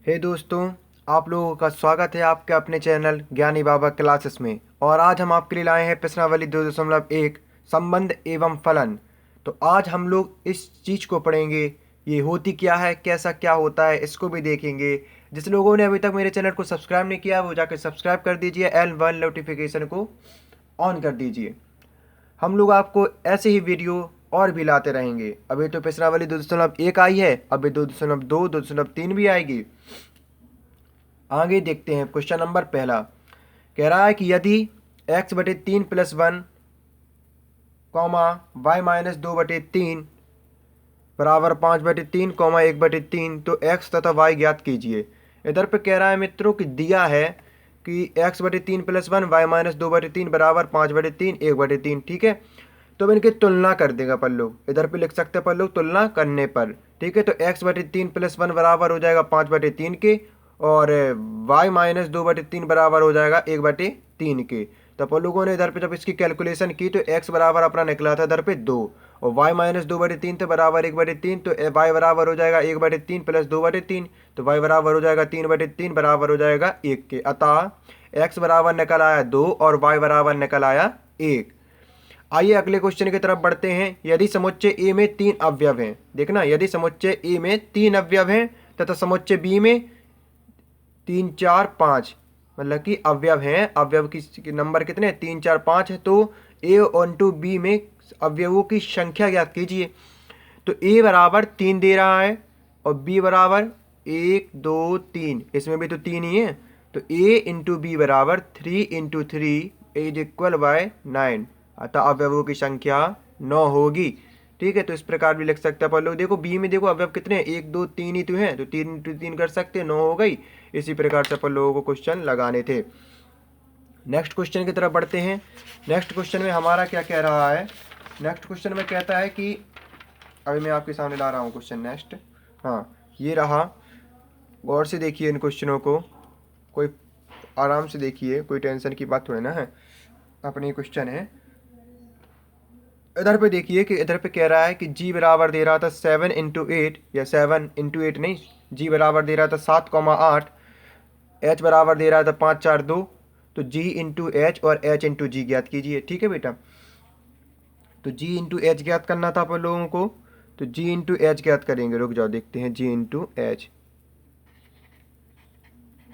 हे दोस्तों, आप लोगों का स्वागत है आपके अपने चैनल ज्ञानी बाबा क्लासेस में। और आज हम आपके लिए लाए हैं प्रश्नावली 2.1 संबंध एवं फलन। तो आज हम लोग इस चीज़ को पढ़ेंगे, ये होती क्या है, कैसा क्या होता है, इसको भी देखेंगे। जिस लोगों ने अभी तक मेरे चैनल को सब्सक्राइब नहीं किया वो जाकर सब्सक्राइब कर दीजिए, L1 नोटिफिकेशन को ऑन कर दीजिए। हम लोग आपको ऐसे ही वीडियो और भी लाते रहेंगे। अभी तो प्रश्नावली 2.1 आई है, अभी 2.2 2.3 भी आएगी। आगे देखते हैं। क्वेश्चन नंबर पहला कह रहा है कि यदि x/3+1 y-2/3 बराबर 5/3 1/3 तो x तथा y ज्ञात कीजिए। इधर पे कह रहा है मित्रों कि दिया है कि x/3+1 y-2/3 बराबर 5/3 1/3। ठीक है, तो अब इनकी तुलना कर देगा अपन लोग। इधर पे लिख सकते हैं अपन लोग तुलना करने पर। ठीक है, तो x/3+1 बराबर हो जाएगा 5/3 के, और y-2/3 बराबर हो जाएगा 1/3 के। तो अपन लोगों ने इधर पे जब इसकी कैलकुलेशन की तो x बराबर अपना निकला था इधर पे 2, और y-2/3 तो बराबर 1/3, तो y बराबर हो जाएगा 1/3 प्लस 2/3, तो y बराबर हो जाएगा 3/3 बराबर हो जाएगा 1 के। अतः x बराबर निकल आया 2 और y बराबर निकल आया 1। आइए अगले क्वेश्चन की तरफ बढ़ते हैं। यदि समुच्चय ए में 3 अवयव हैं, देखना, यदि समुच्चय ए में 3 अवयव हैं तथा समुच्चय बी में 3 4 5, मतलब कि अवयव हैं, अवयव की नंबर कितने, 3 4 5 है, तो ए और टू बी में अवयवों की संख्या ज्ञात कीजिए। तो ए बराबर 3 दे रहा है और बी बराबर 1 2 3, इसमें भी तो 3 ही है, तो ए इंटू बी बराबर 3 इंटू 3 इज इक्वल बाय 9। अतः अवयवों की संख्या 9 होगी। ठीक है, तो इस प्रकार भी लिख सकते हैं अपन लोग। देखो बी में देखो अवयव कितने हैं, 1 2 3 ही तो हैं, तो 3 इंटू 3 कर सकते हैं, 9 हो गई। इसी प्रकार से अपन लोगों को क्वेश्चन लगाने थे। नेक्स्ट क्वेश्चन की तरफ बढ़ते हैं। नेक्स्ट क्वेश्चन में हमारा क्या कह रहा है, नेक्स्ट क्वेश्चन में कहता है कि अभी मैं आपके सामने ला रहा हूँ क्वेश्चन नेक्स्ट। हाँ, ये रहा। गौर से देखिए इन क्वेश्चनों को, कोई आराम से देखिए, कोई टेंशन की बात थोड़ी ना है। अपनी क्वेश्चन है, इधर पे देखिए कि इधर पे कह रहा है कि g बराबर दे रहा था 7 इंटू 8, या 7 इंटू 8 नहीं, g बराबर दे रहा था 7,8, h बराबर दे रहा था 5 4 2, तो g इंटू एच और h इंटू जी ज्ञात कीजिए। ठीक है बेटा, तो g इंटू एच ज्ञात करना था अपन लोगों को, तो g इंटू एच ज्ञात करेंगे। रुक जाओ देखते हैं, g इंटू एच,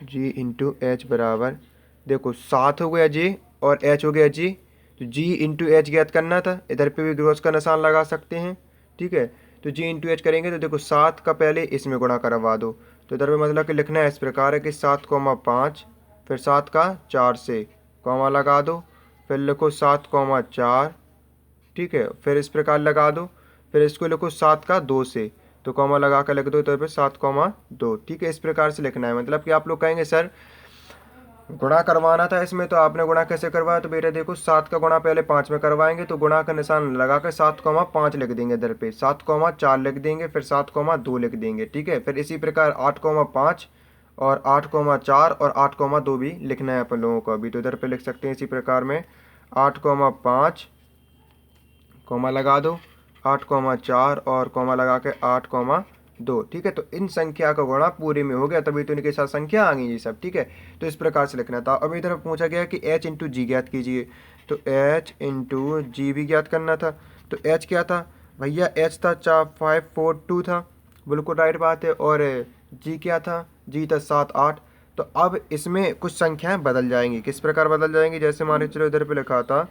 जी इंटू एच बराबर, देखो 7 हो गया जी और h हो गया जी, तो g इंटू एच ज्ञात करना था। इधर पे भी क्रॉस का निशान लगा सकते हैं। ठीक है, तो g इंटू एच करेंगे तो देखो 7 का पहले इसमें गुणा करवा दो, तो इधर पे मतलब कि लिखना है इस प्रकार है कि 7,5, फिर 7 का 4 से कॉमा लगा दो, फिर लिखो 7,4। ठीक है, फिर इस प्रकार लगा दो, फिर इसको लिखो 7 का 2 से, तो कॉमा लगा कर लिख दो तो फिर 7,2। ठीक है, इस प्रकार से लिखना है। मतलब कि आप लोग कहेंगे सर गुणा करवाना था इसमें, तो आपने गुणा कैसे करवाया, तो बेटा देखो 7 का गुणा पहले 5 में करवाएंगे, तो गुणा का निशान लगा कर 7,5 लिख देंगे, इधर पे 7,4 लिख देंगे, फिर 7,2 लिख देंगे। ठीक है, फिर इसी प्रकार 8,5 और 8,4 और 8,2 भी लिखना है अपन लोगों को अभी, तो इधर पे लिख सकते हैं इसी प्रकार में 8,5 कॉमा लगा दो, 8,4 और कॉमा लगा के 8,2। ठीक है, तो इन संख्या का गुणा पूरे में हो गया, तभी तो इनके साथ संख्या आ गई ये सब। ठीक है, तो इस प्रकार से लिखना था। अब इधर पूछा गया कि h इंटू जी ज्ञात कीजिए, तो h इंटू जी भी ज्ञात करना था। तो h क्या था भैया, h था 542 था, बिल्कुल राइट बात है। और g क्या था, g था 7 8। तो अब इसमें कुछ संख्याएं बदल जाएंगी। किस प्रकार बदल जाएंगी, जैसे मान के चलो इधर पे लिखा था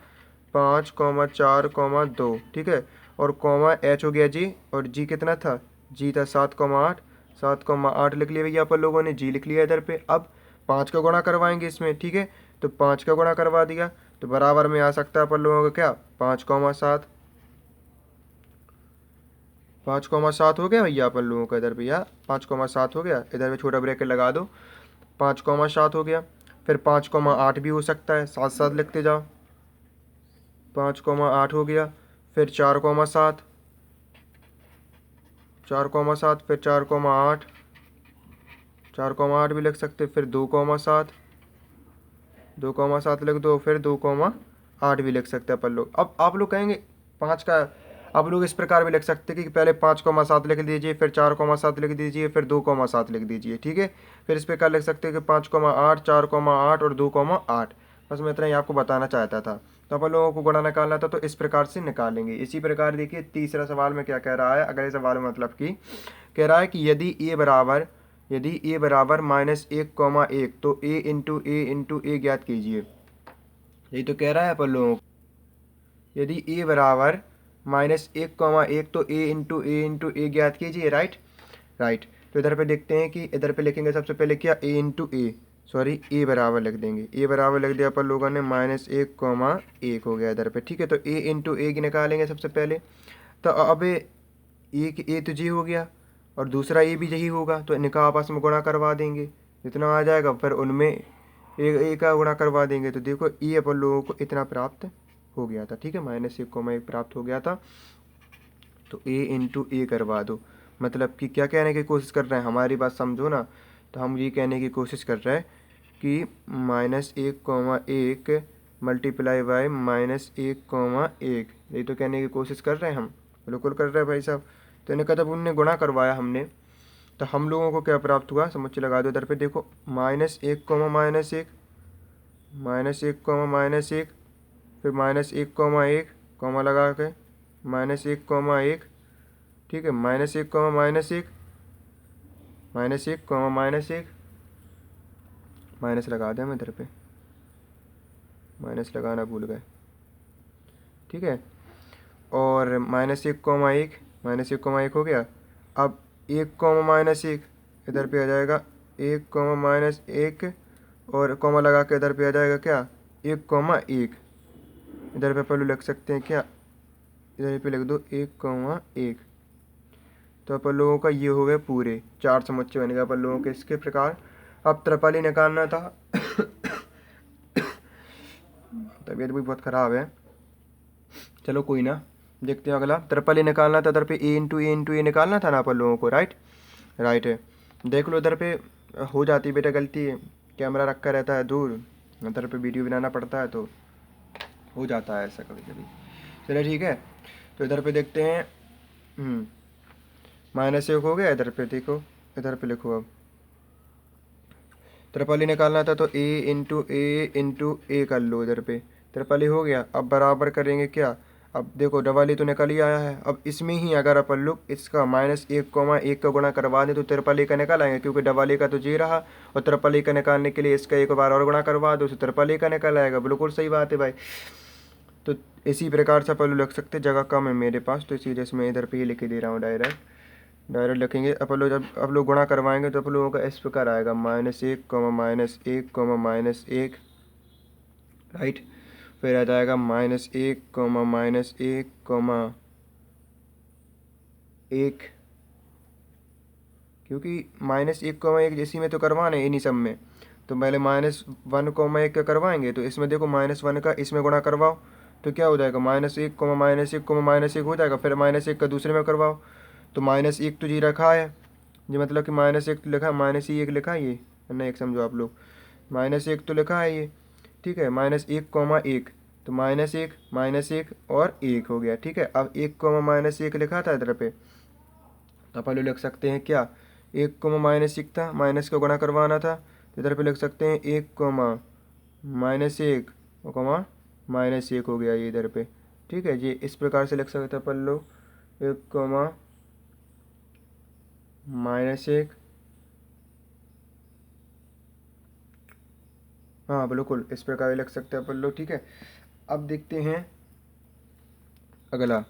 5,4,2। ठीक है, और कॉमा एच हो गया जी, और जी कितना था, जी था 7,8, 7,8 लिख लिया भैया अपन लोगों ने, जी लिख लिया इधर पे। अब 5 का गुणा करवाएंगे इसमें। ठीक है, तो 5 का गुणा करवा दिया, तो बराबर में आ सकता है अपन लोगों का क्या, 5,7, 5,7 हो गया भैया अपन लोगों का इधर भैया, 5,7 हो गया। इधर पे छोटा ब्रैकेट लगा दो, 5,7 हो गया। फिर 5,8 भी हो सकता है, साथ साथ लिखते जाओ, 5,8 हो गया। फिर 4,7, 4,7, फिर 4,8, 4,8 भी लिख सकते, फिर 2,7, 2,7 लिख दो, फिर 2,8 भी लिख सकते हैं अपन लोग। अब आप लोग कहेंगे 5 का अब लोग इस प्रकार भी लिख सकते हैं कि पहले 5,7 लिख दीजिए, फिर 4,7 लिख दीजिए, फिर 2,7 लिख दीजिए, ठीक है। फिर इस प्रकार लिख सकते हैं कि 5,8, 4,8 और 2,8। बस मैं इतना ही आपको बताना चाहता था। तो अपन लोगों को गुणा निकालना था तो इस प्रकार से निकालेंगे। इसी प्रकार देखिए तीसरा सवाल में क्या कह रहा है, अगले सवाल में मतलब कि कह रहा है कि यदि ए बराबर -1,1 तो a ज्ञात कीजिए। यही तो कह रहा है अपन लोगों को। यदि ए बराबर -1,1 तो a ज्ञात कीजिए, राइट। राइट। तो इधर पे देखते हैं कि इधर पे लिखेंगे सबसे पहले क्या, ए बराबर लिख देंगे। ए बराबर लिख दिया अपन लोगों ने -1,1 हो गया इधर पे, ठीक है। तो a निकालेंगे सबसे पहले। तो अब ए तो जी हो गया और दूसरा ए भी यही होगा, तो इनका आपस में गुणा करवा देंगे। जितना आ जाएगा फिर उनमें ए का गुणा करवा देंगे। तो देखो ए अपन लोगों को इतना प्राप्त हो गया था, ठीक है, -1,1 प्राप्त हो गया था। तो a करवा दो। मतलब कि क्या कहने की कोशिश कर रहे हैं, हमारी बात समझो ना। तो हम ये कहने की कोशिश कर रहे हैं कि -1,1 मल्टीप्लाई बाय -1,1, यही तो कहने की कोशिश कर रहे हैं हम। बिल्कुल कर रहे हैं भाई साहब। तो इन्हें कदम उनने गुणा करवाया हमने, तो हम लोगों को क्या प्राप्त हुआ, समुच्चय लगा दो इधर पे। देखो -1, -1, -1, फिर -1, कॉमा लगा के -1, ठीक है, -1, -1, -1, माइनस लगा दें हम इधर पे, माइनस लगाना भूल गए, ठीक है। और -1, हो गया। अब 1, इधर पे आ जाएगा 1, और कॉमा लगा के इधर पे आ जाएगा क्या, 1, इधर पे पहले लिख सकते हैं क्या, इधर पे लिख दो 1, तो अपन लोगों का ये हो गए पूरे 4 समुच्चय बन गए अपन लोगों के इसके प्रकार। अब त्रिपली निकालना था। तबीयत भी बहुत ख़राब है, चलो कोई ना, देखते हैं अगला। त्रिपली निकालना था, इधर पे ए निकालना था ना अपन लोगों को, राइट। राइट है। देख लो इधर पे हो जाती है बेटा गलती, कैमरा रखा रहता है दूर, इधर पे वीडियो बनाना पड़ता है तो हो जाता है ऐसा कभी कभी। चलिए ठीक है। तो इधर पे देखते हैं, -1 हो गया। इधर पे देखो, इधर पे लिखो। अब त्रिपली निकालना था तो a कर लो इधर पे, त्रिपली हो गया। अब बराबर करेंगे क्या, अब देखो डबल ही तो निकल ही आया है। अब इसमें ही अगर अपन लोग इसका -1, का गुणा करवा दें तो त्रिपली का निकल आएंगे, क्योंकि डबल का तो जी रहा, और त्रिपली का निकालने के लिए इसका एक बार और गुणा करवा दो तो त्रिपली का निकल आएगा। बिल्कुल सही बात है भाई। तो इसी प्रकार से अपन लोग लिख सकते, जगह कम है मेरे पास तो इसी जैसे मैं इधर पे ही लिख दे रहा हूँ, डायरेक्ट लिखेंगे। अपन लोग जब आप लोग गुणा करवाएंगे तो अपन लोगों का इस प्रकार आएगा -1, राइट। फिर आ जाएगा -1, क्योंकि -1, इसी में तो करवाना है इन्हीं सब में। तो पहले -1, का करवाएंगे, तो इसमें देखो -1 का इसमें गुणा करवाओ तो क्या हो जाएगा, -1, हो जाएगा। फिर -1 का दूसरे में करवाओ तो -1 तो जी रखा है, जी मतलब कि -1 तो लिखा है, -1 लिखा है ये, नहीं एक समझो आप लोग, -1 तो लिखा है ये, ठीक है। -1, तो -1 और 1 हो गया, ठीक है। अब 1, लिखा था इधर पे, तो अपन लोग लिख सकते हैं क्या, 1, था, माइनस का गुणा करवाना था, तो इधर पे लिख सकते हैं 1, -1 और -1 हो गया ये इधर पे, ठीक है जी। इस प्रकार से लिख सकते हैं अपन लोग 1, -1, हाँ बिल्कुल इस प्रकार लिख सकते हैं अपन लोग, ठीक है। अब देखते हैं अगला,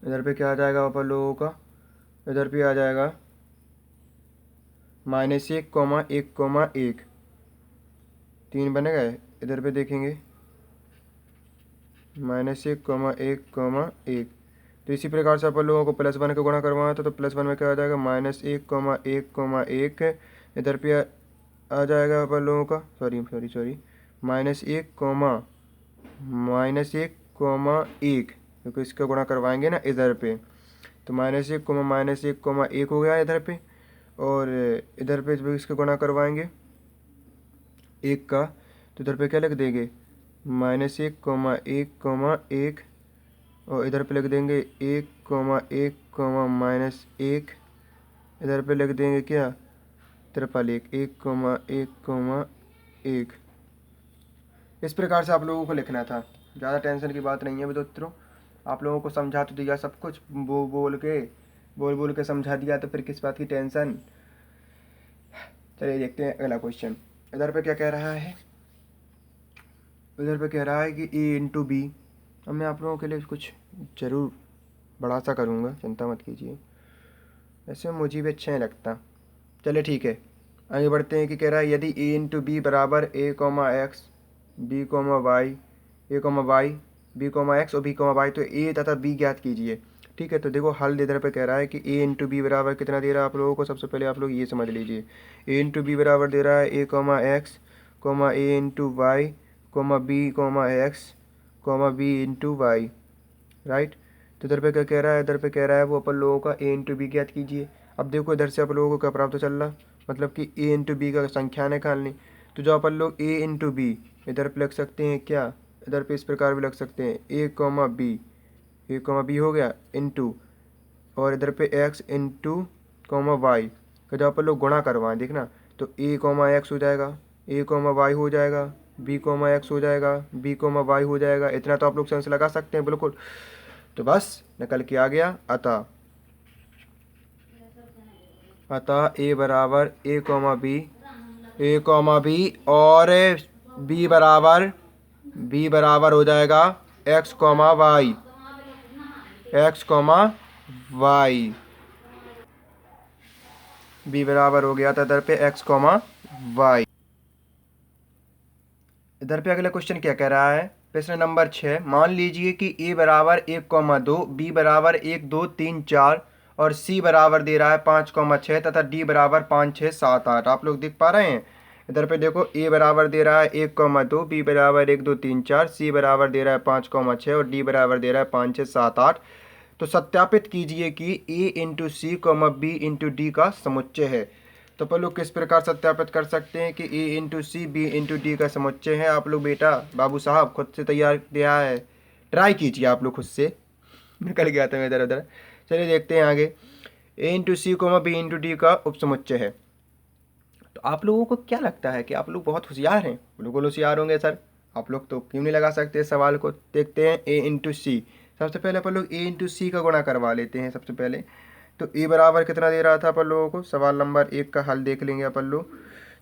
इधर पे क्या आ जाएगा अपन लोगों का, इधर पे आ जाएगा -1, 3 बन गए। इधर पे देखेंगे -1, तो इसी प्रकार से अपन लोगों को +1 का गुणा करवाना था, तो +1 में क्या आ जाएगा, -1, इधर पे आ जाएगा अपन लोगों का, सॉरी -1, -1, क्योंकि इसका गुणा करवाएंगे ना इधर पे, तो -1, हो गया इधर पे, और इधर पे भी इसका गुणा करवाएंगे 1 का, तो इधर पे क्या लिख देंगे, -1, 1, और इधर पे लिख देंगे 1,1,-1, इधर पे लिख देंगे क्या 1,1, 1,1,1। इस प्रकार से आप लोगों को लिखना था, ज़्यादा टेंशन की बात नहीं है मित्रों। आप लोगों को समझा तो दिया सब कुछ, बोल बोल के समझा दिया, तो फिर किस बात की टेंशन। चलिए देखते हैं अगला क्वेश्चन। इधर पे क्या कह रहा है, इधर पे कह रहा है कि a इंटू बी। अब मैं आप लोगों के लिए कुछ ज़रूर बड़ा सा करूँगा, चिंता मत कीजिए, ऐसे मुझे भी अच्छा नहीं लगता। चलिए ठीक है, आगे बढ़ते हैं कि कह रहा है यदि a इंटू बी बराबर a comma X B comma Y A comma Y B comma X और बी कॉमा वाई, तो a तथा b ज्ञात कीजिए। ठीक है, तो देखो हल इधर पे कह रहा है कि a इंटू बी बराबर कितना दे रहा है आप लोगों को। सबसे पहले आप लोग ये समझ लीजिए, a इंटू बी बराबर दे रहा है a comma X comma a into Y comma B comma X comma B into Y, right. तो इधर पे क्या कह रहा है, इधर पे कह रहा है वो अपन लोगों का a इंटू बी ज्ञात कीजिए। अब देखो इधर से अपन लोगों को क्या प्राप्त चल रहा, मतलब कि a इंटू बी का संख्या निकालनी। तो जो अपन लोग a इंटू बी इधर पे लिख सकते हैं क्या, इधर पे इस प्रकार भी लिख सकते हैं a कॉमा बी हो गया इंटू, और इधर पे x इंटू कॉमा वाई का जब अपन लोग गुणा करवाएं देखना, तो a कॉमा एक्स हो जाएगा, a कॉमा वाई हो जाएगा, b कॉमा एक्स हो जाएगा, b कॉमा वाई हो जाएगा। इतना तो आप लोग सेंस लगा सकते हैं बिल्कुल। तो बस निकल के आ गया, अतः a बराबर a कॉमा बी और b बराबर हो जाएगा x कॉमा वाई, b बराबर हो गया था इधर पे x कॉमा वाई। इधर पे अगला क्वेश्चन क्या कह रहा है, प्रश्न नंबर 6। मान लीजिए कि a बराबर 1,2, b बराबर 1, 2, 3, 4 और c बराबर दे रहा है 5,6 तथा d बराबर 5, 6, 7, 8। आप लोग देख पा रहे हैं, इधर पे देखो a बराबर दे रहा है 1,2, b बराबर 1, 2, 3, 4, c बराबर दे रहा है 5,6 और d बराबर दे रहा है 5, 6, 7, 8। तो सत्यापित कीजिए कि a into C comma B into D का समुच्चय है। तो अपन लोग किस प्रकार सत्यापित कर सकते हैं कि a into C B into D का समुच्चय है। आप लोग बेटा बाबू साहब खुद से तैयार दिया है, ट्राई कीजिए आप लोग खुद से। निकल गया था मैं इधर उधर। चलिए देखते हैं आगे, a into C comma B into D का उपसमुच्चय है। तो आप लोगों को क्या लगता है कि आप लोग बहुत होशियार हैं? बिल्कुल होशियार होंगे सर, आप लोग तो क्यों नहीं लगा सकते इस सवाल को। देखते हैं a इंटू सी। सबसे पहले अपन लोग a इंटू सी का गुणा करवा लेते हैं सबसे पहले। तो a बराबर कितना दे रहा था अपन लोगों को, सवाल नंबर 1 का हल देख लेंगे अपन लोग।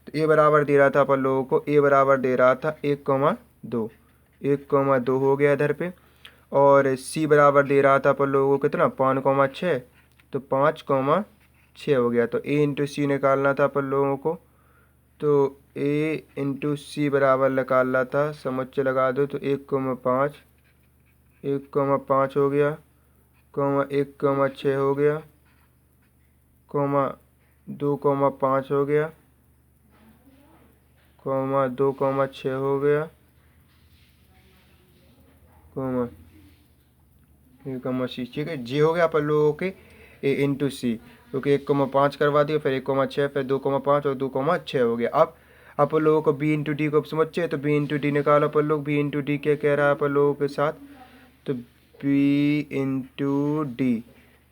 तो a बराबर दे रहा था अपन लोगों को, a बराबर दे रहा था 1,2, 1,2 हो गया इधर पे। और c बराबर दे रहा था अपन लोगों को कितना 5,6, तो 5,6 हो गया। तो a इंटू सी निकालना था अपन लोगों को, तो a इंटू सी बराबर निकालना था, समुच्चय लगा दो तो 1,5, 1,5 हो गया, 1,6 हो गया, 2,5 हो गया, 2,6 हो गया, 1,6, ठीक है। जी हो गया अपन लोगों के a इंटू सी, क्योंकि 1,5 करवा दिया, फिर 1,6, फिर 2,5 और 2,6 हो गया। अब अपन लोगों को b इंटू डी को समझे, तो b इंटू डी निकालो अपन लोग। b इंटू डी क्या कह रहा है अपन लोगों के साथ, तो b इंटू डी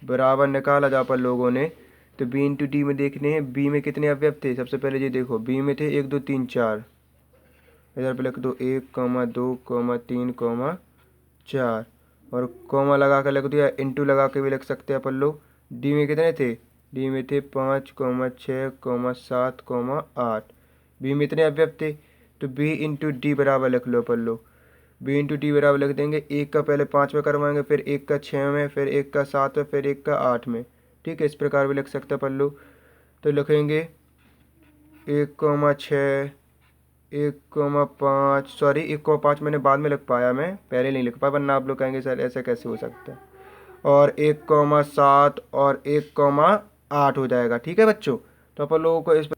बराबर निकाला जा अपन लोगों ने। तो b इंटू डी में देखने हैं b में कितने अवयव थे। सबसे पहले ये देखो b में थे 1, 2, 3, 4, इधर पे लिख दो 1, 2, 3, 4 और कॉमा लगा कर लिख दिया, इंटू लगा के भी लिख सकते हैं अपन लोग। डी में कितने थे, डी में थे 5, 6, 7, 8। बी में इतने अवयव थे, तो बी इंटू डी बराबर लिख लो अपन लोग। बी इंटू डी बराबर लिख देंगे, एक का पहले 5 में करवाएंगे, फिर एक का 6 में, फिर एक का 7 में, फिर एक का 8 में। ठीक है, इस प्रकार भी लिख सकते हैं अपन लोग। तो लिखेंगे 1,6, 1,5, सॉरी 1,5 मैंने बाद में लिख पाया, मैं पहले नहीं लिख पाया, वरना आप लोग कहेंगे सर ऐसा कैसे हो सकता है। और 1,7 और 1,8 हो जाएगा। ठीक है बच्चों, तो अपन लोगों को इस,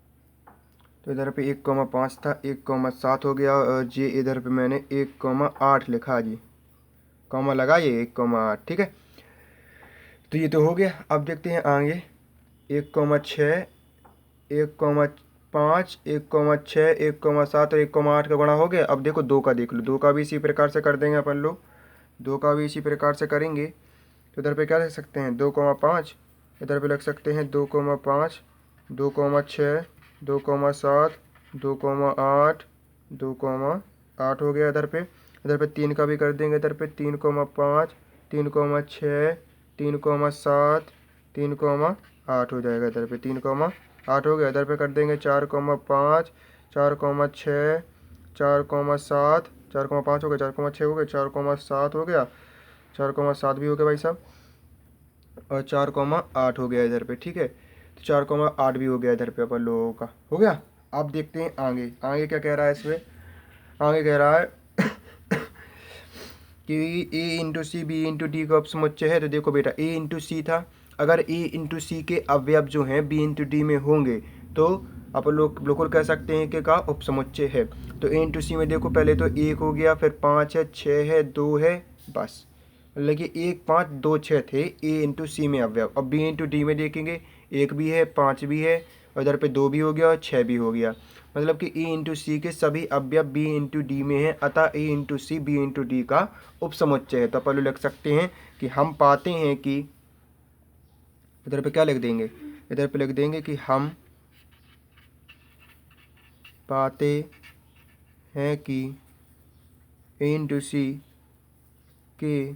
तो इधर पे 1,5 था, 1,7 हो गया, और जी इधर पे मैंने 1,8 लिखा जी, कॉमा लगा ये 1,8। ठीक है, तो ये तो हो गया। अब देखते हैं आगे, 1,6, 1,5, 1,6, 1,7 और 1,8 का गुणा हो गया। अब देखो 2 का देख लो, 2 का भी इसी प्रकार से कर देंगे अपन लोग। 2 का भी इसी प्रकार से करेंगे तो इधर पे क्या लिख सकते हैं 2,5, इधर पे लिख सकते हैं 2,5, 2,6, 2,7, 2,8, 2,8 हो गया इधर पे 3 का भी कर देंगे इधर पे 3,5, 3,6, 3,7, 3,8 हो जाएगा इधर पे 3,8 हो गया इधर पे कर देंगे 4,5, 4,6, 4,7, 4,5 हो गया 4,6 हो गया 4,7 हो गया 4,7 भी हो गया भाई साहब और 4,8 हो गया इधर पे। ठीक है, तो 4,8 भी हो गया इधर पे अपन लोगों का हो गया। अब देखते हैं आगे आगे क्या कह रहा है इसमें। आगे कह रहा है कि A into C B into D का उपसमुच्चय है। तो देखो बेटा ए इंटू सी था, अगर ए इंटू सी के अवयव जो हैं बी इंटू डी में होंगे तो अपन लोग बिल्कुल कह सकते हैं कि का उपसमुच्चय है। तो ए इंटू सी में देखो पहले तो 1 हो गया, फिर 5 है, 6 है, 2 है, बस मतलब कि 1, 5, 2, 6 थे ए इंटू सी में अवयव। अब बी इंटू डी में देखेंगे 1 भी है, 5 भी है और इधर पे 2 भी हो गया और 6 भी हो गया, मतलब कि ए इंटू सी के सभी अवयव बी इंटू डी में है, अतः A into C B into D का उपसमुच्चय है। तो अपन लोग लिख सकते हैं कि हम पाते हैं कि इधर पे क्या लिख देंगे, इधर पे लिख देंगे कि हम पाते हैं कि ए इंटू सी के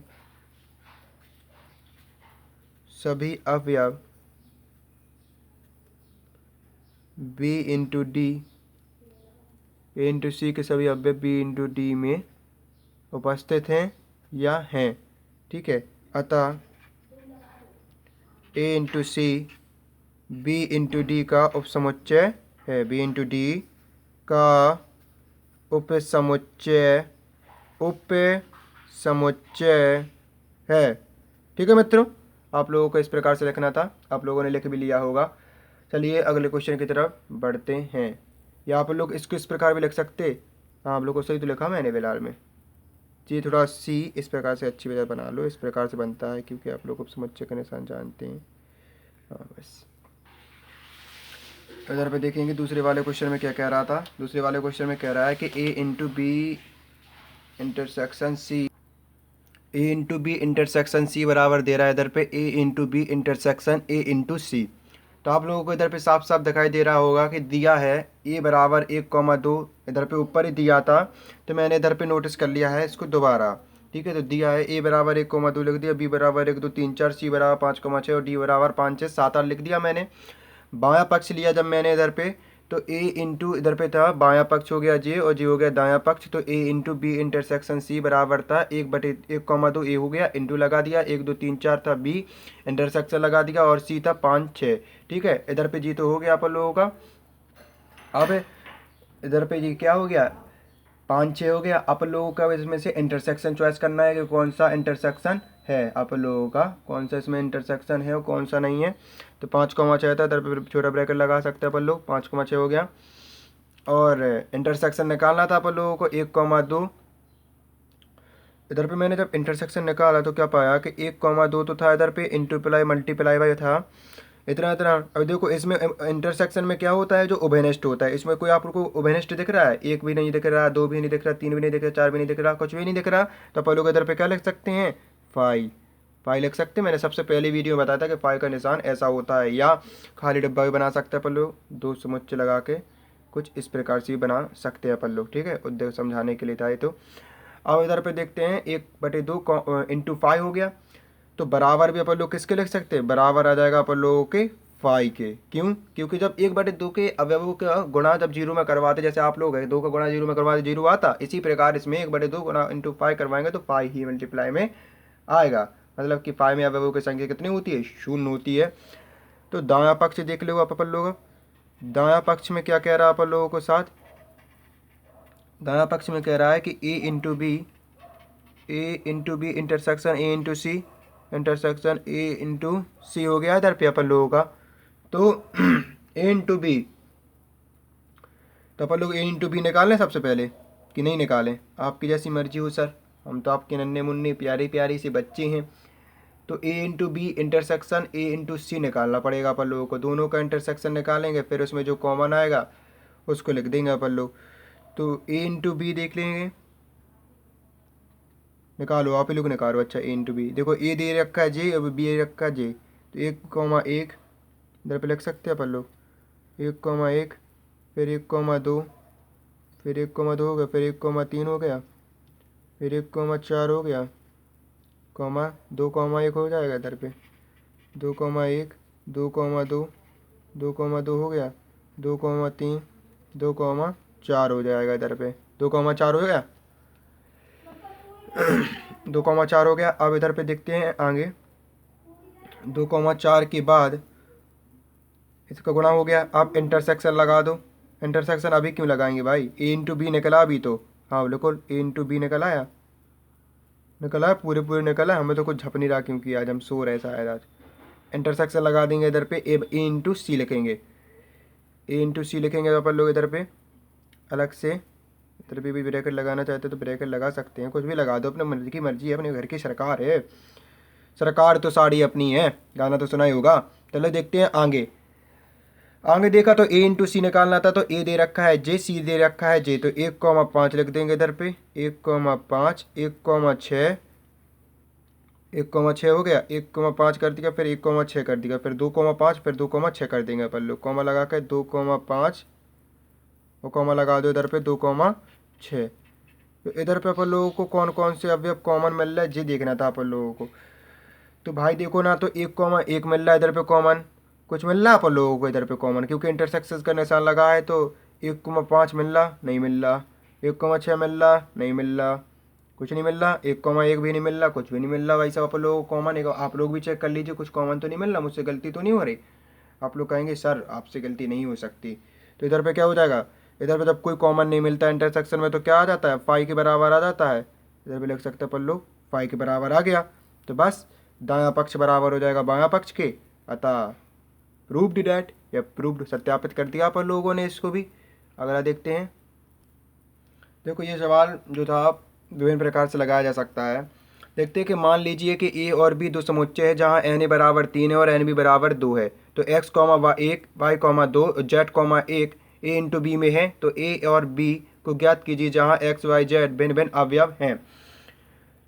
सभी अवयव बी इंटू डी, ए इंटू सी के सभी अवयव बी इंटू डी में उपस्थित हैं या हैं। ठीक है, अतः A into C B into D का उपसमुच्चय है, बी इंटू डी का उपसमुच्चय है। ठीक है मित्रों, आप लोगों को इस प्रकार से लिखना था, आप लोगों ने लिख भी लिया होगा। चलिए अगले क्वेश्चन की तरफ बढ़ते हैं। या आप लोग इसको इस प्रकार भी लिख सकते, हाँ आप लोगों को सही तो लिखा मैंने फिलहाल में जी, थोड़ा सी इस प्रकार से अच्छी वजह बना लो, इस प्रकार से बनता है क्योंकि आप लोग उपसमुच्चय का निशान जानते हैं। हाँ बस इधर पे देखेंगे दूसरे वाले क्वेश्चन में क्या कह रहा था। दूसरे वाले क्वेश्चन में कह रहा है कि A into B intersection C, A into B intersection C बराबर दे रहा है इधर पे A into B intersection A into C. तो आप लोगों को इधर पे साफ साफ दिखाई दे रहा होगा कि दिया है ए बराबर 1,2, इधर पे ऊपर ही दिया था तो मैंने इधर पे नोटिस कर लिया है इसको दोबारा। ठीक है, तो दिया है ए बराबर 1,2 लिख दिया, बी बराबर 1, 2, 3, 4, सी बराबर 5,6 और डी बराबर 5, 6, 7, 8 लिख दिया मैंने। बायां पक्ष लिया जब मैंने इधर पे तो ए इंटू इधर पे था बायां पक्ष हो गया जे और जे हो गया दायां पक्ष, तो A into B intersection C बराबर था 1/1,2 ए हो गया, इंटू लगा दिया, 1, 2, 3, 4 था बी इंटरसेक्शन लगा दिया और सी था 5, 6। ठीक है, इधर पे जी तो हो गया अपन लोगों का। अब इधर पे जी क्या हो गया 5, 6 हो गया। अपन लोगों का इसमें से इंटरसेक्शन चॉइस करना है कि कौन सा इंटरसेक्शन है, अपन लोगों का कौन सा इसमें इंटरसेक्शन है और कौन सा नहीं है। तो 5,6 था, इधर पे छोटा ब्रैकेट लगा सकते हैं अपन लोग, 5,6 हो गया। और इंटरसेक्शन निकालना था अपन लोगों को 1,2। इधर पे मैंने जब इंटरसेक्शन निकाला तो क्या पाया कि 1,2 तो था इधर पे, इंटू प्लाई मल्टीप्लाई बाई था इतना इतना। अब देखो इसमें इंटरसेक्शन में क्या होता है जो उभयनिष्ठ होता है, इसमें कोई आपको उभयनिष्ठ दिख रहा है, 1 भी नहीं दिख रहा, 2 भी नहीं दिख रहा, 3 भी नहीं दिख रहा, 4 भी नहीं दिख रहा, कुछ भी नहीं दिख रहा। तो अपन लोग इधर पे क्या लिख सकते हैं फाई, फाई लिख सकते हैं। मैंने सबसे पहले वीडियो में बताया था कि फाई का निशान ऐसा होता है, या खाली डब्बा भी बना सकते हैं अपन लोग, 2 समुच्चय लगा के कुछ इस प्रकार से भी बना सकते हैं अपन लोग। ठीक है, उद्देश्य समझाने के लिए था ये। तो अब इधर पे देखते हैं 1/2 इंटू 5 हो गया, तो बराबर भी अपन लोग किसके लिख सकते हैं, बराबर आ जाएगा अपन लोगों के फाई के। क्यों, क्योंकि जब 1/2 के अवयवों का गुणा जब जीरो में करवाते, जैसे आप लोग है 2 का गुणा जीरो में करवाते जीरो आता, इसी प्रकार इसमें 1/2 गुणा इंटू 5 करवाएंगे तो 5 ही मल्टीप्लाई में आएगा, मतलब कि 5 में अवयवों की संख्या कितनी होती है, 0 होती है। तो दायां पक्ष देख लो आप अपन लोग, दायां पक्ष में क्या कह रहा है अपन लोगों को साथ, दायां पक्ष में कह रहा है कि A into B intersection A into C intersection A into C हो गया इधर पे अपन लोगों का। तो ए इंटू बी, तो अपन लोग ए इंटू बी निकालें सबसे पहले कि नहीं निकालें, आपकी जैसी मर्जी हो सर, हम तो आपके नन्हे मुन्ने प्यारी प्यारी से बच्चे हैं। तो A into B intersection A into C निकालना पड़ेगा अपन लोगों को, दोनों का इंटरसेक्शन निकालेंगे, फिर उसमें जो कॉमन आएगा उसको लिख देंगे अपन लोग। तो ए इंटू बी देख लेंगे, निकालो, आप ही लोग निकालो। अच्छा ए इंटू बी, देखो ए दे रखा है जे, अब बी दे रखा है जे, तो 1,1 इधर पे लिख सकते हैं अपन लोग। 1,1, फिर 1,2, फिर 1,2 हो गया, फिर 1,3 हो गया, फिर 1,4 हो गया, कॉमा 2,1 हो जाएगा इधर पे। 2,1, 2,2, 2,2 हो गया, 2,3, 2,4 हो जाएगा इधर पे। 2,4 हो गया। 2,4 हो गया। अब इधर पे देखते हैं आगे। 2,4 के बाद इसका गुणा हो गया। अब इंटरसेक्शन लगा दो। इंटरसेक्शन अभी क्यों लगाएंगे भाई, ए इंटू बी निकला अभी तो। हाँ बिल्कुल, ए इंटू बी निकल आया, निकला है, पूरे पूरे निकला है। हमें तो कुछ झप नहीं रहा क्योंकि आज हम सो रहे शायद आज। इंटरसेक्शन लगा देंगे इधर पे। ए इंटू सी लिखेंगे, ए इंटू सी लिखेंगे तो अपन लोग इधर पे अलग से इधर पे भी ब्रैकेट लगाना चाहते तो ब्रैकेट लगा सकते हैं, कुछ भी लगा दो, अपने मर्जी की मर्जी है, अपने घर की सरकार है। सरकार तो साड़ी अपनी है, गाना तो सुना ही होगा। चलो देखते हैं आगे। आगे देखा तो ए इंटू सी निकालना था, तो ए दे रखा है जे, सी दे रखा है जे, तो 1,5 लिख देंगे इधर पे। 1,5, 1,6, 1,6 हो गया, 1,5 कर दिया, फिर 1,6 कर दिया, फिर 2,5, फिर 2,6 कर देंगे अपन लोग। कॉमा लगा कर 2,5 और कॉमा लगा दो इधर पे 2,6। तो इधर पे अपन लोगों को कौन कौन से अवयव कॉमन मिल रहा है ये देखना था अपन लोगों को। तो भाई देखो ना, तो 1,1 मिल रहा है इधर पे कॉमन, कुछ मिल रहा है अपन लोगों को इधर पे कॉमन, क्योंकि इंटरसेक्शन का निशान लगा है। तो 1,5 मिल रहा, नहीं मिल रहा। 1,6 मिल रहा, नहीं मिल रहा, कुछ नहीं मिल रहा। 1,1 भी नहीं मिल रहा, कुछ भी नहीं मिल रहा। भाई साहब अपन लोगों को कॉमन है, आप लोग भी चेक कर लीजिए, कुछ कॉमन तो नहीं मिल रहा, मुझसे गलती तो नहीं हो रही। आप लोग कहेंगे सर आपसे गलती नहीं हो सकती। तो इधर पे क्या हो जाएगा, इधर पे जब कोई कॉमन नहीं मिलता इंटरसेक्शन में तो क्या आ जाता है, फाई के बराबर आ जाता है। इधर पे लिख सकते हैं अपन लोग फाई के बराबर आ गया। तो बस दायां पक्ष बराबर हो जाएगा बायां पक्ष के, अतः प्रूव्ड डैट, या प्रूव्ड सत्यापित कर दिया अपन लोगों ने इसको भी। अगला देखते हैं। देखो ये सवाल जो था विभिन्न प्रकार से लगाया जा सकता है। देखते हैं कि मान लीजिए कि ए और बी दो समुच्चय है जहाँ एन ए बराबर 3 है और एन बी बराबर 2 है। तो X comma 1, Y comma 2, Z comma 1 A into B में है। तो ए और बी को ज्ञात कीजिए जहाँ एक्स वाई जेड भिन्न भिन्न अवयव हैं।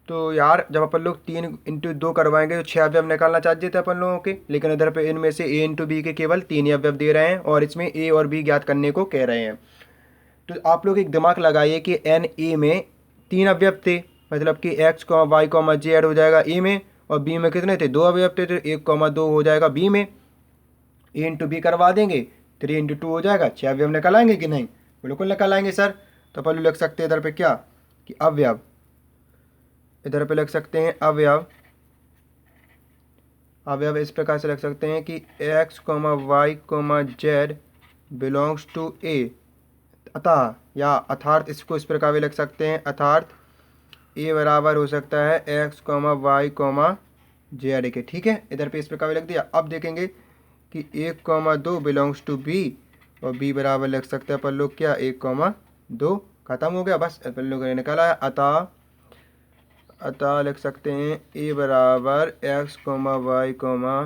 तो यार जब अपन लोग 3 इंटू 2 करवाएंगे तो 6 अवयव निकालना चाहिए थे अपन लोगों के, लेकिन इधर पे इनमें से ए इंटू बी के केवल 3 ही अवयव दे रहे हैं और इसमें ए और बी ज्ञात करने को कह रहे हैं। तो आप लोग एक दिमाग लगाइए कि एन ए में 3 अवयव थे, मतलब कि X comma Y comma Z हो जाएगा ए में, और बी में कितने थे, 2 अवयव थे, तो 1,2 हो जाएगा बी में। ए इंटू बी करवा देंगे, 3 इंटू 2 हो जाएगा, 6 अवयव निकल आएंगे कि नहीं, बिल्कुल निकल आएंगे सर। तो अपन लिख सकते हैं इधर पे क्या कि अवयव, इधर पे लिख सकते हैं अवयव। अवयव इस प्रकार से लिख सकते हैं कि X comma Y comma Z belongs to A, अतः या अर्थात इसको इस प्रकार भी लिख सकते हैं, अर्थात ए बराबर हो सकता है X comma Y comma Z के। ठीक है, इधर पे इस प्रकार भी लिख दिया। अब देखेंगे कि 1,2 बिलोंग्स टू बी, और बी बराबर लिख सकते हैं अपन लोग क्या 1,2। खत्म हो गया, बस अपन लोग ने निकाला है। अतः लिख सकते हैं ए बराबर X comma Y comma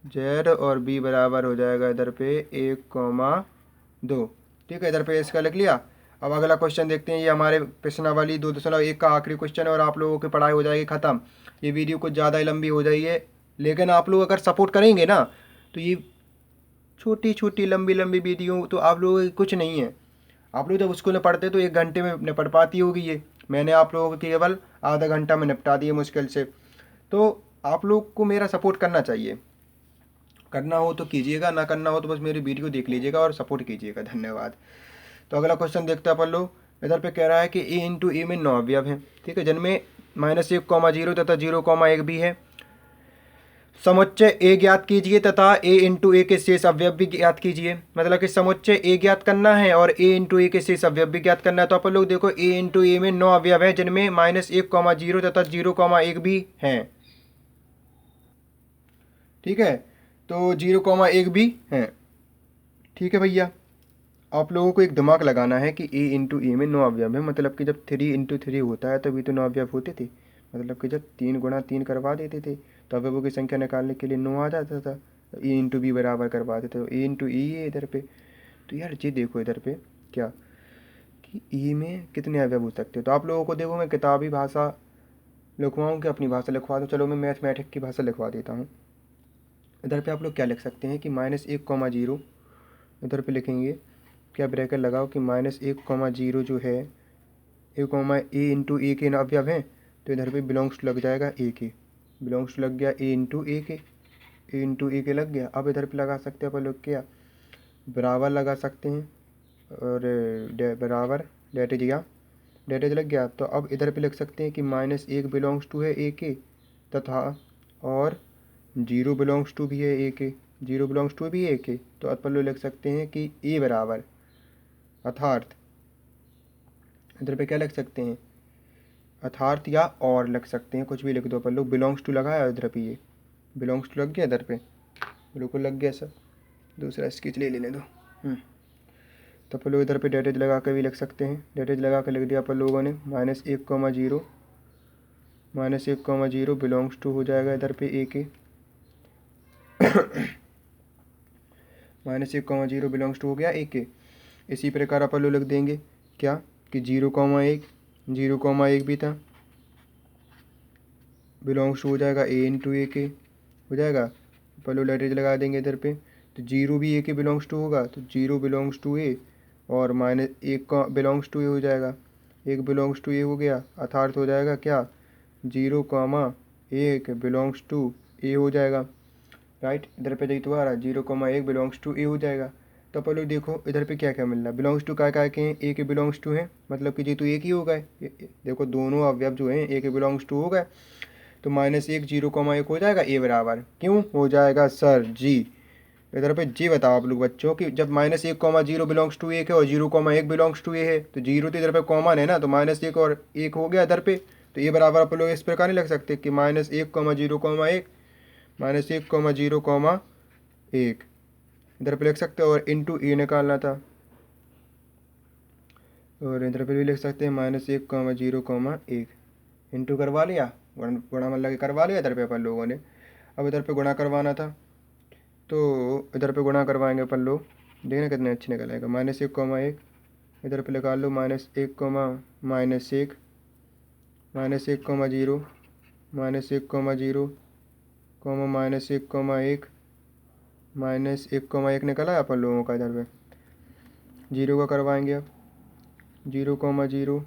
Z और बी बराबर हो जाएगा इधर पे 1,2। ठीक है, इधर पे इसका लिख लिया। अब अगला क्वेश्चन देखते हैं। ये हमारे प्रश्नावली 2.1 का आखिरी क्वेश्चन है और आप लोगों की पढ़ाई हो जाएगी ख़त्म। ये वीडियो कुछ ज़्यादा ही लंबी हो जाई है, लेकिन आप लोग अगर सपोर्ट करेंगे ना तो ये छोटी छोटी लंबी लंबी वीडियो तो आप लोगों की कुछ नहीं है। आप लोग जब स्कूल में पढ़ते तो 1 घंटे में निपट पाती होगी ये, मैंने आप लोगों को केवल आधा घंटा में निपटा दिए मुश्किल से। तो आप लोग को मेरा सपोर्ट करना चाहिए, करना हो तो कीजिएगा, ना करना हो तो बस मेरी वीडियो देख लीजिएगा और सपोर्ट कीजिएगा। धन्यवाद। तो अगला क्वेश्चन देखते हैं अपन लोग। इधर पे कह रहा है कि ए इंटू ए में 9 अवयव हैं, ठीक है, जिनमें -1,0 तथा 0,1 भी है। समुच्चय ए ज्ञात कीजिए तथा ए इंटू ए के शेष अवयव भी ज्ञात कीजिए। मतलब कि समुच्चय ए ज्ञात करना है और ए इंटू ए के शेष अवयव भी ज्ञात करना है। तो अपन लोग देखो ए इंटू ए में 9 अवयव है जिनमें -1,0 तथा 0,1 भी हैं। ठीक है, तो 0,1 भी हैं। ठीक है भैया, आप लोगों को एक दिमाग लगाना है कि ए इंटू ए में 9 अवयव है, मतलब कि जब 3 इंटू 3 होता है तभी तो 9 अवयव होते थे। मतलब कि जब 3 × 3 करवा देते थे तो अवयवों की संख्या निकालने के लिए 9 आ जाता था। ए इंटू बी बराबर करवा देते तो ए इंटू ई है इधर पे। तो यार ये देखो इधर पे क्या कि ई में कितने अवयव हो सकते हैं। तो आप लोगों को देखो मैं किताबी भाषा लिखवाऊँ कि अपनी भाषा लिखवा दूँ? चलो मैं मैथमेटिक की भाषा लिखवा देता हूँ। इधर पे आप लोग क्या लिख सकते हैं कि -1, 0 इधर पे लिखेंगे क्या, ब्रैकेट लगाओ कि -1, 0 जो है ए इंटू ए के अवयव हैं, तो इधर पे बिलोंग्स टू लग जाएगा ए के, बिलोंग्स टू लग गया ए इंटू ए के लग गया। अब इधर पे लगा सकते हैं अपन लोग क्या, बराबर लगा सकते हैं, और बराबर डेट इज लग गया। तो अब इधर पे लिख सकते हैं कि -1 बिलोंग्स टू है ए के, तथा और 0 बिलोंग्स टू भी है ए के, 0 बिलोंग्स टू भी ए के। तो अपन लोग लिख सकते हैं कि ए बराबर, अर्थात इधर पे क्या लिख सकते हैं, अर्थात या और लिख सकते हैं, कुछ भी लिख दो अपन लोग। बिलोंग्स टू लगाया इधर पे, ये बिलोंग्स टू लग गया इधर पे, बिल्कुल लग गया सर। दूसरा स्केच ले लेने दो। तो अपन लोग इधर पे डेटेज लगा कर भी लिख सकते हैं। डेटेज लगा कर लिख दिया अपन लोगों ने -1, 0 बिलोंग्स टू हो जाएगा इधर पे ए के -1, 0 बिलोंग्स टू हो गया ए के। इसी प्रकार अपन लोग लिख देंगे क्या कि 0,1 भी था, बिलोंग्स टू हो जाएगा ए इंटू ए के हो जाएगा। अपन लोग डेटेज लगा देंगे इधर पे, तो 0 भी ए के बिलोंग्स टू होगा, तो 0 बिलोंग्स टू ए, और -1 बिलोंग्स टू ए हो जाएगा, 1 बिलोंग्स टू ए हो गया, अर्थात हो जाएगा क्या 0,1 बिलोंग्स टू ए हो जाएगा, राइट। इधर पे देखिए दोबारा 0,1 बिलोंग्स टू ए हो जाएगा। तो अपन लोग देखो इधर पे क्या क्या मिल रहा है, बिलोंग्स टू क्या क्या के हैं, ए के बिलोंग्स टू हैं, मतलब कि जी तो एक ही हो गए, देखो दोनों अवयव जो हैं ए के बिलोंग्स टू हो गए। तो -1, 0,1 हो जाएगा ए बराबर, क्यों हो जाएगा सर जी? इधर पे जी बताओ आप लोग बच्चों कि जब -1,0 बिलोंग्स टू ए है और 0,1 बिलोंग्स टू ए है, तो 0 तो इधर पे कॉमन है ना, तो -1 और 1 हो गया इधर पे। तो ए बराबर आप लोग इस प्रकार नहीं लिख सकते कि -1,0,1 -1,0,1 इधर पे लिख सकते हो, और इंटू ए निकालना था, और इधर पे भी लिख सकते हैं -1,0,1 इंटू करवा लिया, गुणा मतलब के करवा लिया इधर पे अपन लोगों ने। अब इधर पे गुणा करवाना था, तो इधर पे गुणा करवाएंगे अपन लोग, देखना कितने अच्छे निकल आएगा। -1,1 इधर पे लगा लो, -1, -1, -1,0 -1,0, -1,1 निकला है अपन लोगों का। इधर पे 0 का करवाएंगे अब, 0,0,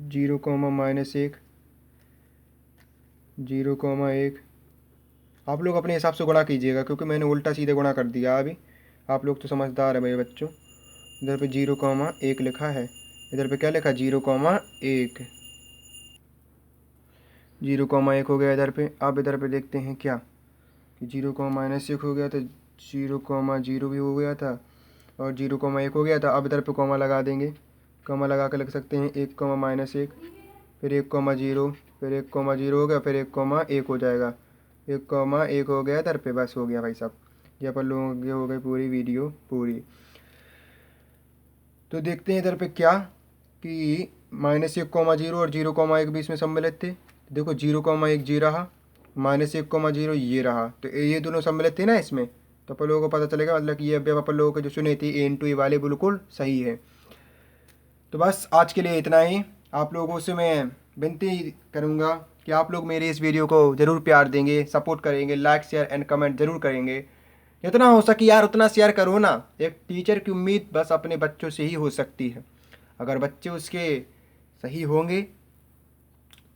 0,-1 आप लोग अपने हिसाब से गुणा कीजिएगा, क्योंकि मैंने उल्टा सीधे गुणा कर दिया अभी। आप लोग तो समझदार है मेरे बच्चों। इधर पे 0,1 लिखा है, इधर पे क्या लिखा 0,1, 0,1 हो गया इधर पे। अब इधर पे देखते हैं क्या कि 0,-1 हो गया, तो 0,0 भी हो गया था, और 0,1 हो गया था। अब इधर पे कॉमा लगा देंगे, कॉमा लगा कर लिख सकते हैं 1,-1, फिर 1,0, फिर 1,0 हो गया, फिर 1,1 हो जाएगा, 1,1 हो गया इधर पे। बस हो गया भाई साहब, ये अपन लोगों की हो गई पूरी वीडियो पूरी। तो देखते हैं इधर पे क्या कि -1,0 और 0,1 बीच में सम्मिलित थे। देखो 0,1 जी रहा, -1,0 ये रहा, तो ये दोनों सम्मिलित थे ना इसमें, तो अपन लोगों को पता चलेगा मतलब कि ये अवयव अपन लोगों के जो चुने थे ए इंटू ए वाले बिल्कुल सही है। तो बस आज के लिए इतना ही। आप लोगों से मैं विनती करूँगा कि आप लोग मेरे इस वीडियो को ज़रूर प्यार देंगे, सपोर्ट करेंगे, लाइक शेयर एंड कमेंट ज़रूर करेंगे। जितना हो सके यार उतना शेयर करो ना। एक टीचर की उम्मीद बस अपने बच्चों से ही हो सकती है। अगर बच्चे उसके सही होंगे,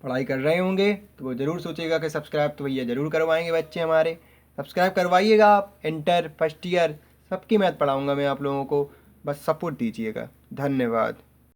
पढ़ाई कर रहे होंगे, तो वो ज़रूर सोचेगा कि सब्सक्राइब तो भैया ज़रूर करवाएंगे बच्चे हमारे। सब्सक्राइब करवाइएगा आप। इंटर फर्स्ट ईयर सबकी मैथ पढ़ाऊँगा मैं आप लोगों को, बस सपोर्ट दीजिएगा। धन्यवाद।